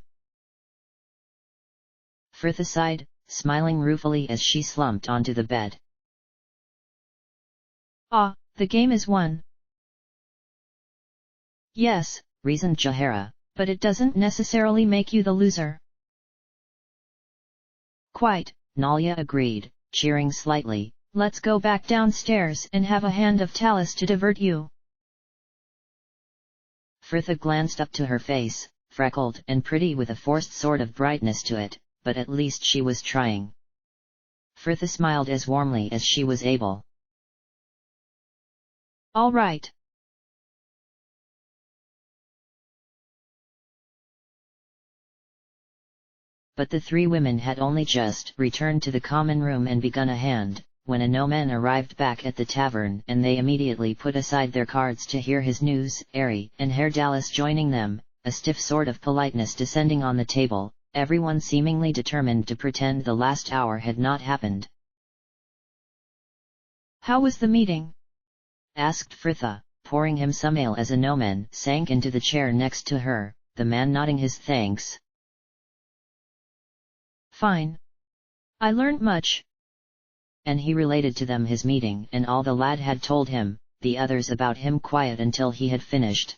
Fritha sighed, smiling ruefully as she slumped onto the bed. Ah, the game is won. Yes, reasoned Jahara, but it doesn't necessarily make you the loser. Quite, Nalya agreed, cheering slightly. Let's go back downstairs and have a hand of Talus to divert you. Fritha glanced up to her face, freckled and pretty with a forced sort of brightness to it, but at least she was trying. Fritha smiled as warmly as she was able. All right. But the 3 women had only just returned to the common room and begun a hand, when a noman arrived back at the tavern and they immediately put aside their cards to hear his news, Ari and Herr Dallas joining them, a stiff sort of politeness descending on the table, everyone seemingly determined to pretend the last hour had not happened. How was the meeting? Asked Fritha, pouring him some ale as a noman sank into the chair next to her, the man nodding his thanks. Fine. I learned much. And he related to them his meeting and all the lad had told him, the others about him quiet until he had finished.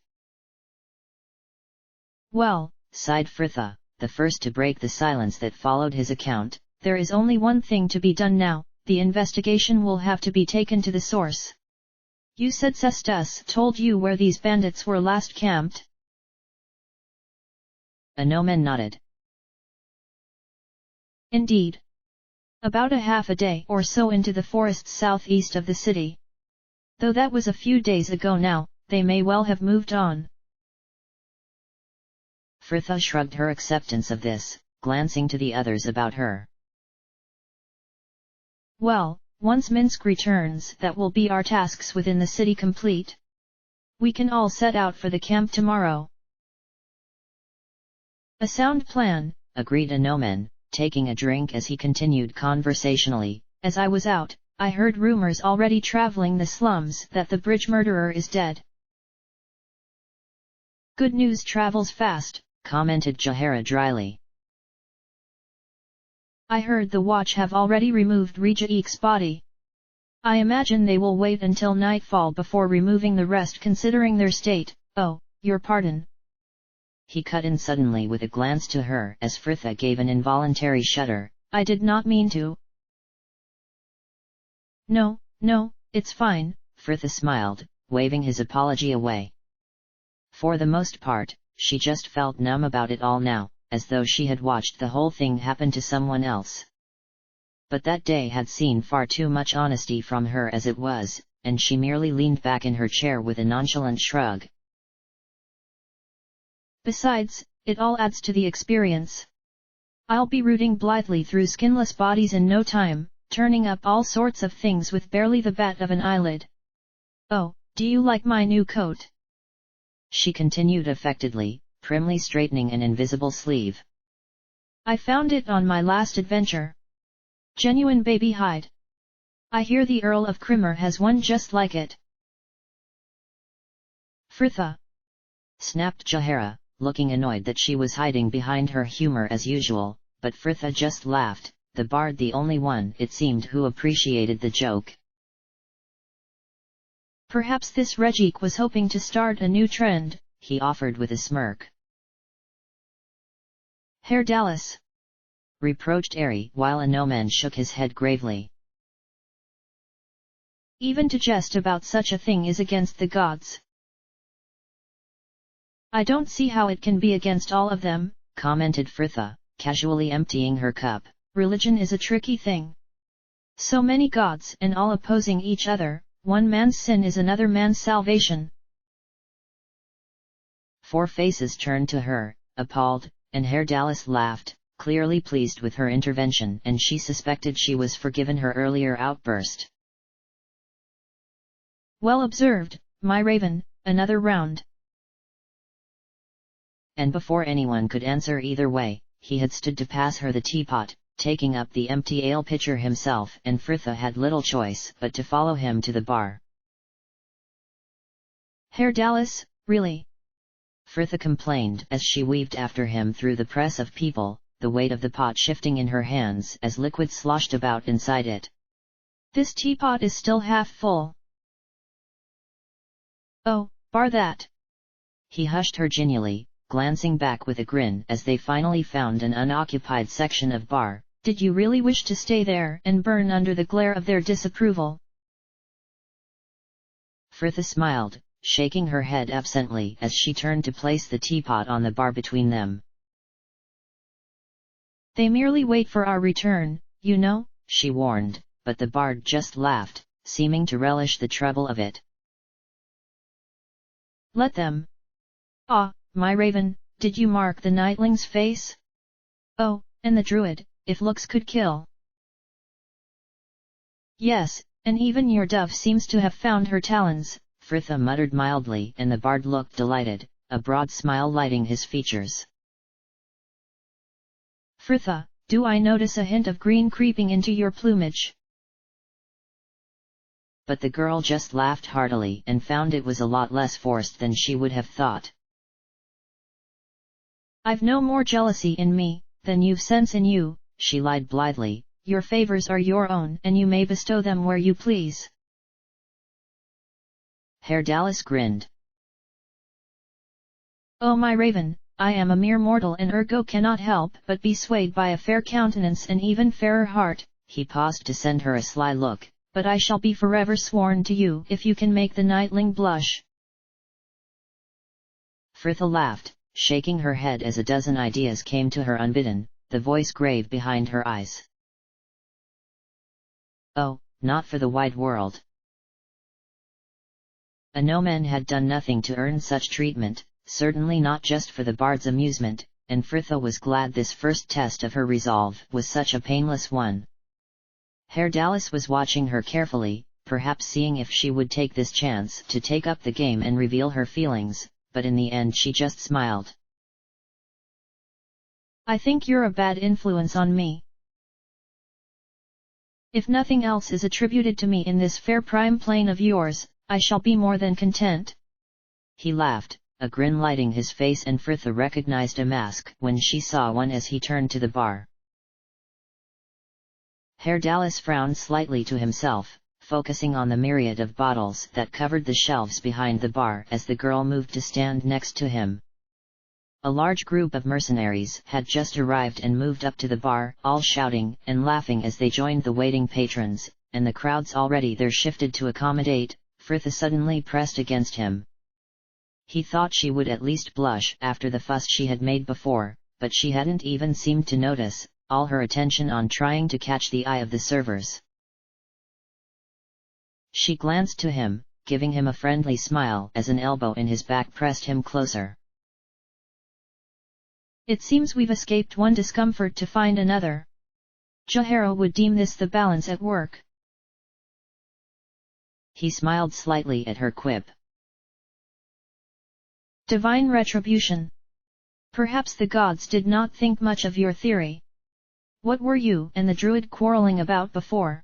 Well, sighed Fritha, the first to break the silence that followed his account, there is only one thing to be done now, the investigation will have to be taken to the source. You said Cestus told you where these bandits were last camped? A noman nodded. Indeed. About a half a day or so into the forests southeast of the city. Though that was a few days ago now, they may well have moved on. Fritha shrugged her acceptance of this, glancing to the others about her. Well, once Minsk returns, that will be our tasks within the city complete. We can all set out for the camp tomorrow. A sound plan, agreed a noman, taking a drink as he continued conversationally. As I was out, I heard rumors already traveling the slums that the bridge murderer is dead. Good news travels fast, commented Jahara dryly. I heard the watch have already removed Rejaik's body. I imagine they will wait until nightfall before removing the rest considering their state. Oh, your pardon. He cut in suddenly with a glance to her as Fritha gave an involuntary shudder. I did not mean to. No, it's fine, Fritha smiled, waving his apology away. For the most part, she just felt numb about it all now, as though she had watched the whole thing happen to someone else. But that day had seen far too much honesty from her as it was, and she merely leaned back in her chair with a nonchalant shrug. Besides, it all adds to the experience. I'll be rooting blithely through skinless bodies in no time, turning up all sorts of things with barely the bat of an eyelid. Oh, do you like my new coat? She continued affectedly, primly straightening an invisible sleeve. I found it on my last adventure. Genuine baby hide. I hear the Earl of Crimmer has one just like it. Fritha! Snapped Jahara, looking annoyed that she was hiding behind her humor as usual, but Fritha just laughed, the bard the only one, it seemed, who appreciated the joke. Perhaps this Regik was hoping to start a new trend, he offered with a smirk. Herr Dallas! Reproached Airy, while a Noman shook his head gravely. Even to jest about such a thing is against the gods. I don't see how it can be against all of them, commented Fritha, casually emptying her cup. Religion is a tricky thing. So many gods and all opposing each other, one man's sin is another man's salvation. Four faces turned to her, appalled, and Herr Dallas laughed, clearly pleased with her intervention, and she suspected she was forgiven her earlier outburst. Well observed, my raven, another round. And before anyone could answer either way, he had stood to pass her the teapot, taking up the empty ale pitcher himself, and Fritha had little choice but to follow him to the bar. Herr Dallas, really? Fritha complained as she weaved after him through the press of people, the weight of the pot shifting in her hands as liquid sloshed about inside it. This teapot is still half full. Oh, bar that! He hushed her genially, glancing back with a grin as they finally found an unoccupied section of bar. Did you really wish to stay there and burn under the glare of their disapproval? Fritha smiled, shaking her head absently as she turned to place the teapot on the bar between them. They merely wait for our return, you know, she warned, but the bard just laughed, seeming to relish the trouble of it. Let them. Ah, my raven, did you mark the nightling's face? Oh, and the druid, if looks could kill. Yes, and even your dove seems to have found her talons, Fritha muttered mildly, and the bard looked delighted, a broad smile lighting his features. Fritha, do I notice a hint of green creeping into your plumage? But the girl just laughed heartily and found it was a lot less forced than she would have thought. I've no more jealousy in me than you've sense in you, she lied blithely. Your favors are your own and you may bestow them where you please. Herr Dallas grinned. Oh my raven, I am a mere mortal and ergo cannot help but be swayed by a fair countenance and even fairer heart. He paused to send her a sly look. But I shall be forever sworn to you if you can make the nightling blush. Fritha laughed, shaking her head as a dozen ideas came to her unbidden, the voice grave behind her eyes. Oh, not for the wide world. A Noman had done nothing to earn such treatment, certainly not just for the bard's amusement, and Fritha was glad this first test of her resolve was such a painless one. Herr Dallas was watching her carefully, perhaps seeing if she would take this chance to take up the game and reveal her feelings, but in the end she just smiled. I think you're a bad influence on me. If nothing else is attributed to me in this fair prime plane of yours, I shall be more than content. He laughed, a grin lighting his face, and Fritha recognized a mask when she saw one as he turned to the bar. Herr Dallas frowned slightly to himself, focusing on the myriad of bottles that covered the shelves behind the bar as the girl moved to stand next to him. A large group of mercenaries had just arrived and moved up to the bar, all shouting and laughing as they joined the waiting patrons, and the crowds already there shifted to accommodate. Fritha suddenly pressed against him. He thought she would at least blush after the fuss she had made before, but she hadn't even seemed to notice, all her attention on trying to catch the eye of the servers. She glanced to him, giving him a friendly smile as an elbow in his back pressed him closer. It seems we've escaped one discomfort to find another. Jahara would deem this the balance at work. He smiled slightly at her quip. Divine retribution. Perhaps the gods did not think much of your theory. What were you and the druid quarreling about before?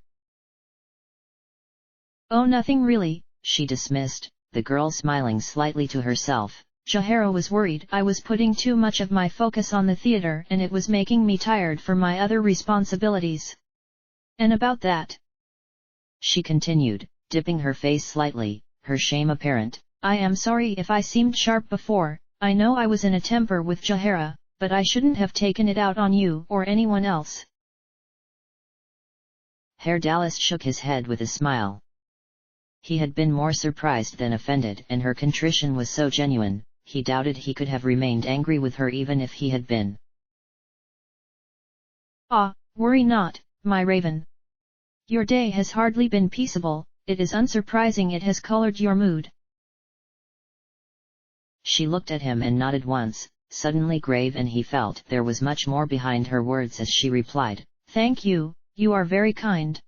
Oh, nothing really, she dismissed, the girl smiling slightly to herself. Jahara was worried I was putting too much of my focus on the theater and it was making me tired for my other responsibilities. And about that, she continued, dipping her face slightly, her shame apparent. I am sorry if I seemed sharp before. I know I was in a temper with Jahara, but I shouldn't have taken it out on you or anyone else. Herr Dallas shook his head with a smile. He had been more surprised than offended, and her contrition was so genuine, he doubted he could have remained angry with her even if he had been. Ah, worry not, my raven. Your day has hardly been peaceable, it is unsurprising it has colored your mood. She looked at him and nodded once, suddenly grave, and he felt there was much more behind her words as she replied, Thank you, you are very kind.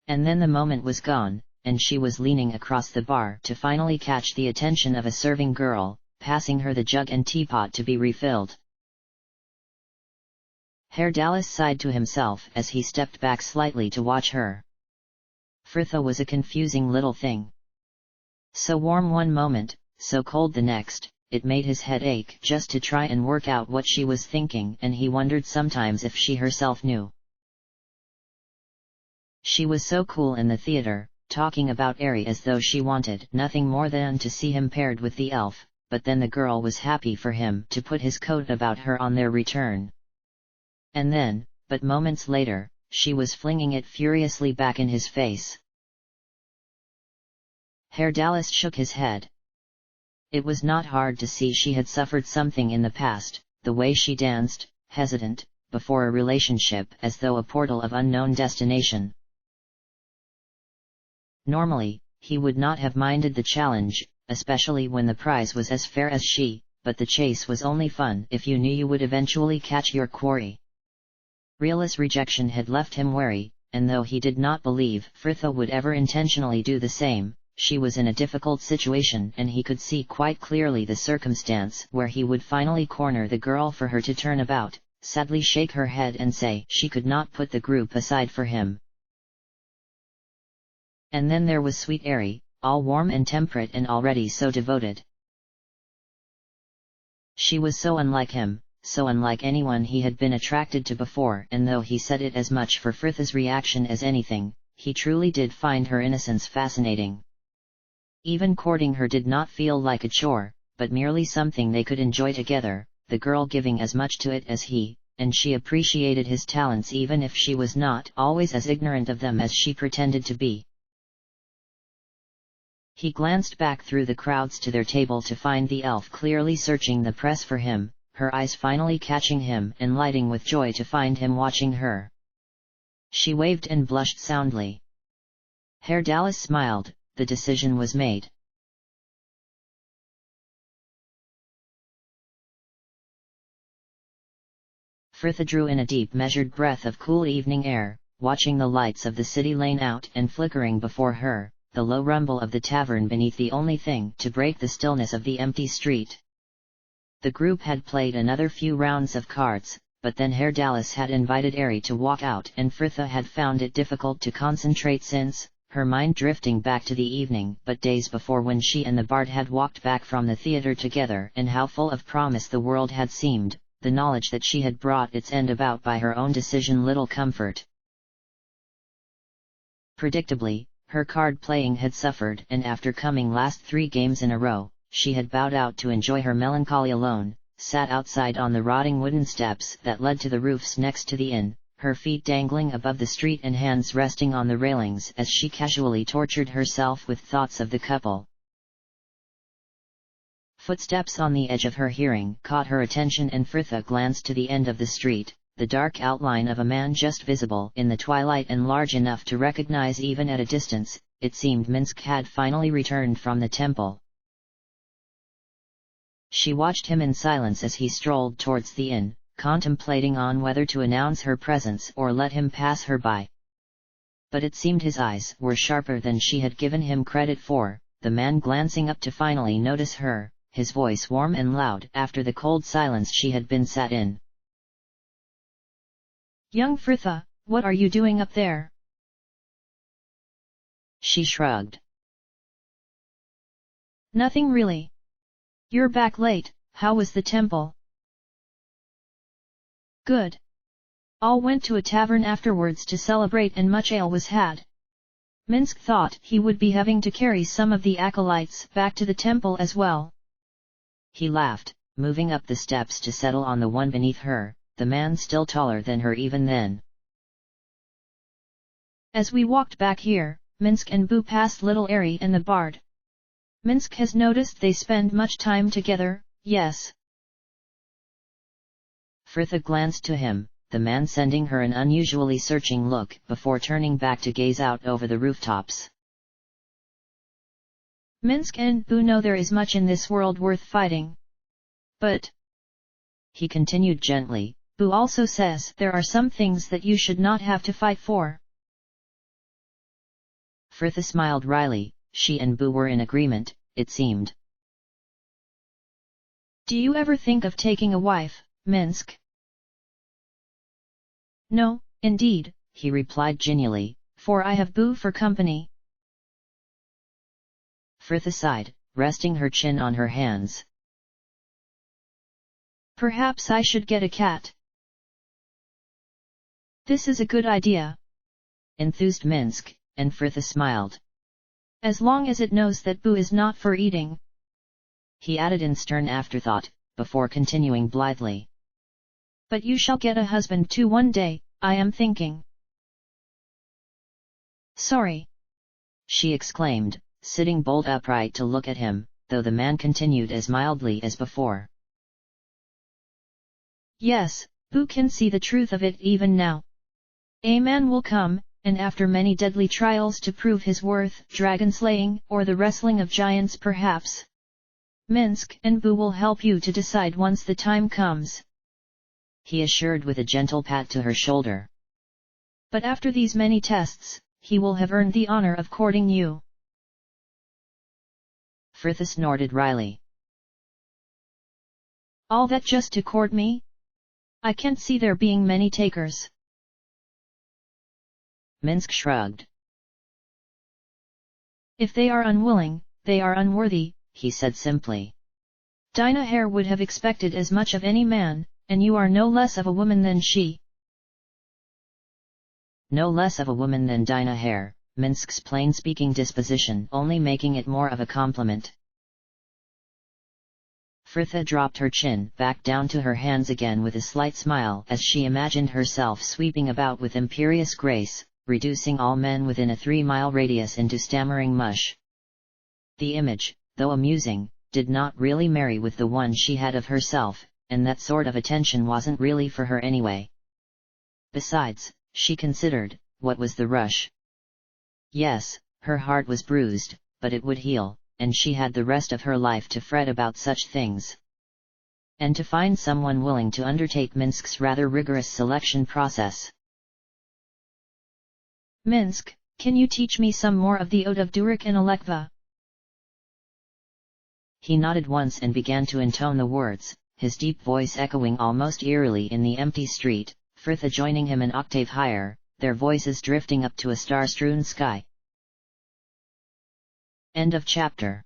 And then the moment was gone, and she was leaning across the bar to finally catch the attention of a serving girl, passing her the jug and teapot to be refilled. Herr Dallas sighed to himself as he stepped back slightly to watch her. Fritha was a confusing little thing. So warm one moment, so cold the next, it made his head ache just to try and work out what she was thinking, and he wondered sometimes if she herself knew. She was so cool in the theater, talking about Ari as though she wanted nothing more than to see him paired with the elf, but then the girl was happy for him to put his coat about her on their return. And then, but moments later, she was flinging it furiously back in his face. Herr Dallas shook his head. It was not hard to see she had suffered something in the past, the way she danced, hesitant, before a relationship as though a portal of unknown destination. Normally, he would not have minded the challenge, especially when the prize was as fair as she, but the chase was only fun if you knew you would eventually catch your quarry. Realist rejection had left him wary, and though he did not believe Fritha would ever intentionally do the same, she was in a difficult situation, and he could see quite clearly the circumstance where he would finally corner the girl for her to turn about, sadly shake her head and say she could not put the group aside for him. And then there was sweet Ari, all warm and temperate and already so devoted. She was so unlike him, so unlike anyone he had been attracted to before, and though he said it as much for Fritha's reaction as anything, he truly did find her innocence fascinating. Even courting her did not feel like a chore, but merely something they could enjoy together, the girl giving as much to it as he, and she appreciated his talents even if she was not always as ignorant of them as she pretended to be. He glanced back through the crowds to their table to find the elf clearly searching the press for him, her eyes finally catching him and lighting with joy to find him watching her. She waved and blushed soundly. Herr Dallas smiled, the decision was made. Fritha drew in a deep measured breath of cool evening air, watching the lights of the city lane out and flickering before her, the low rumble of the tavern beneath the only thing to break the stillness of the empty street. The group had played another few rounds of cards, but then Herr Dallas had invited Ari to walk out and Fritha had found it difficult to concentrate since, her mind drifting back to the evening but days before when she and the bard had walked back from the theater together, and how full of promise the world had seemed, the knowledge that she had brought its end about by her own decision little comfort. Predictably, her card-playing had suffered, and after coming last 3 games in a row, she had bowed out to enjoy her melancholy alone, sat outside on the rotting wooden steps that led to the roofs next to the inn, her feet dangling above the street and hands resting on the railings as she casually tortured herself with thoughts of the couple. Footsteps on the edge of her hearing caught her attention, and Fritha glanced to the end of the street, the dark outline of a man just visible in the twilight and large enough to recognize even at a distance. It seemed Minsk had finally returned from the temple. She watched him in silence as he strolled towards the inn, contemplating on whether to announce her presence or let him pass her by. But it seemed his eyes were sharper than she had given him credit for, the man glancing up to finally notice her, his voice warm and loud after the cold silence she had been sat in. "Young Fritha, what are you doing up there?" She shrugged. "Nothing really. You're back late, how was the temple?" "Good. All went to a tavern afterwards to celebrate and much ale was had." Minsk thought he would be having to carry some of the acolytes back to the temple as well. He laughed, moving up the steps to settle on the one beneath her, the man still taller than her even then. As we walked back here, Minsk and Bu passed little Ari and the Bard. Minsk has noticed they spend much time together, yes. Fritha glanced to him, the man sending her an unusually searching look before turning back to gaze out over the rooftops. Minsk and Bu know there is much in this world worth fighting. But, he continued gently, Bu also says there are some things that you should not have to fight for. Fritha smiled wryly, she and Bu were in agreement, it seemed. "Do you ever think of taking a wife, Minsk?" "No, indeed," he replied genially, "for I have Bu for company." Fritha sighed, resting her chin on her hands. "Perhaps I should get a cat." "This is a good idea," enthused Minsk, and Fritha smiled. "As long as it knows that Bu is not for eating," he added in stern afterthought, before continuing blithely. "But you shall get a husband too one day, I am thinking." "Sorry," she exclaimed, sitting bolt upright to look at him, though the man continued as mildly as before. "Yes, Bu can see the truth of it even now. A man will come, and after many deadly trials to prove his worth, dragon-slaying or the wrestling of giants perhaps. Minsk and Bu will help you to decide once the time comes," he assured with a gentle pat to her shoulder. "But after these many tests, he will have earned the honor of courting you." Fritha snorted wryly. "All that just to court me? I can't see there being many takers." Minsk shrugged. "If they are unwilling, they are unworthy," he said simply. "Dinah Hare would have expected as much of any man, and you are no less of a woman than she." No less of a woman than Dinah Hare, Minsk's plain-speaking disposition only making it more of a compliment. Fritha dropped her chin back down to her hands again with a slight smile as she imagined herself sweeping about with imperious grace, reducing all men within a 3-mile radius into stammering mush. The image, though amusing, did not really marry with the one she had of herself, and that sort of attention wasn't really for her anyway. Besides, she considered, what was the rush? Yes, her heart was bruised, but it would heal, and she had the rest of her life to fret about such things. And to find someone willing to undertake Minsk's rather rigorous selection process. "Minsk, can you teach me some more of the Ode of Durik and Alekva?" He nodded once and began to intone the words, his deep voice echoing almost eerily in the empty street, Fritha joining him an octave higher, their voices drifting up to a star-strewn sky. End of chapter.